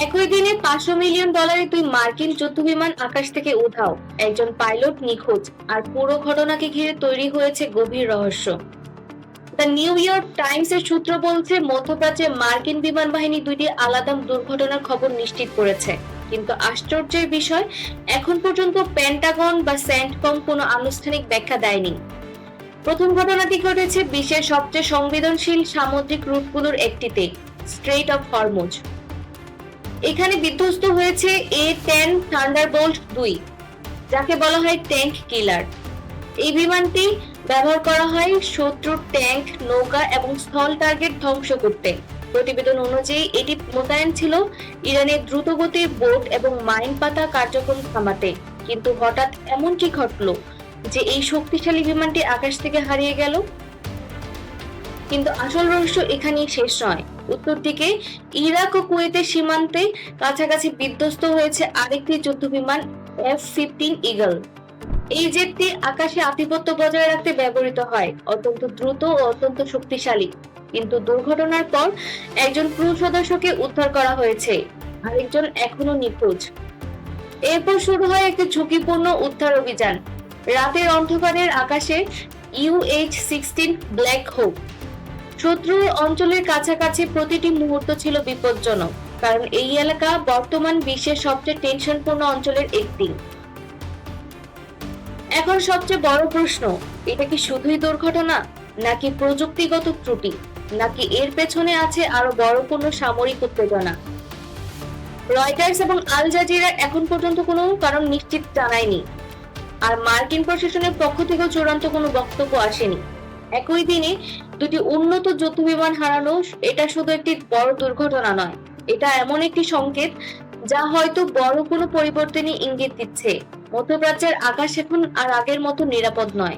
একই দিনে $500 মিলিয়ন দুই মার্কিন যুদ্ধবিমান আকাশ থেকে উধাও, একজন পাইলট নিখোঁজ, আর পুরো ঘটনাকে ঘিরে তৈরি হয়েছে গভীর রহস্য। দ্য নিউ ইয়র্ক টাইমসের সূত্র বলছে, মধ্যপ্রাচ্যে মার্কিন বিমান বাহিনী দুইটি আলাদা দুর্ঘটনার খবর নিশ্চিত করেছে, কিন্তু আশ্চর্যের বিষয়, এখন পর্যন্ত পেন্টাগন বা সেন্টকম কোনো আনুষ্ঠানিক ব্যাখ্যা দেয়নি। প্রথম ঘটনাটি ঘটেছে বিশ্বের সবচেয়ে সংবেদনশীল সামুদ্রিক রুটগুলোর একটিতে, স্ট্রেইট অফ হরমুজ। এখানে বিধ্বস্ত হয়েছে A-10 থান্ডারবোল্ট 2, যাকে বলা হয় ট্যাঙ্ক কিলার। এই বিমানটি ব্যবহার করা হয় শত্রুর ট্যাঙ্ক, নৌকা এবং স্থল টার্গেট ধ্বংস করতে। প্রতিবেদন অনুযায়ী এটি মোতায়েন ছিল ইরানের দ্রুতগতির বোট এবং মাইন পাতা কার্যক্রম থামাতে। কিন্তু হঠাৎ এমন কি ঘটলো যে এই শক্তিশালী বিমানটি আকাশ থেকে হারিয়ে গেল? কিন্তু আসল রহস্য এখানেই শেষ নয়। উত্তর দিকে ইরাক ও কুয়েতের সীমান্তে কাছাকাছি বিধ্বস্ত হয়েছে আরেকটি যুদ্ধবিমান F-15 ঈগল। এই জেটটি আকাশে আধিপত্য বজায় রাখতে ব্যবহৃত হয়, অত্যন্ত দ্রুত ও অত্যন্ত শক্তিশালী। কিন্তু দুর্ঘটনার পর একজন ক্রু সদস্যকে উদ্ধার করা হয়েছে, আরেকজন এখনো নিখোঁজ। এরপর শুরু হয় একটি ঝুঁকিপূর্ণ উদ্ধার অভিযান। রাতের অন্ধকারের আকাশে UH-16 ব্ল্যাক হোক শত্রুর অঞ্চলের কাছাকাছি প্রতিটি মুহূর্ত ছিল বিপজ্জনক, কারণ এই এলাকা বর্তমান বিশ্বের সবচেয়ে টেনশনপূর্ণ অঞ্চলের একটি। এখন সবচেয়ে বড় প্রশ্ন, এটা কি শুধুই দুর্ঘটনা, নাকি প্রযুক্তিগত ত্রুটি, নাকি এর পেছনে আছে আরো বড় কোনো সামরিক উত্তেজনা? রয়টার্স এবং আল জাজিরা এখন পর্যন্ত কোনো কারণ নিশ্চিত জানায়নি, আর মার্কিন প্রশাসনের পক্ষ থেকেও চূড়ান্ত কোনো বক্তব্য আসেনি। একই দিনে দুটি উন্নত যুদ্ধবিমান হারানো এটা শুধু একটি বড় দুর্ঘটনা নয়, এটা এমন একটি সংকেত যা হয়তো বড় কোনো পরিবর্তনই ইঙ্গিত দিচ্ছে। মধ্যপ্রাচ্যের আকাশ এখন আর আগের মতো নিরাপদ নয়।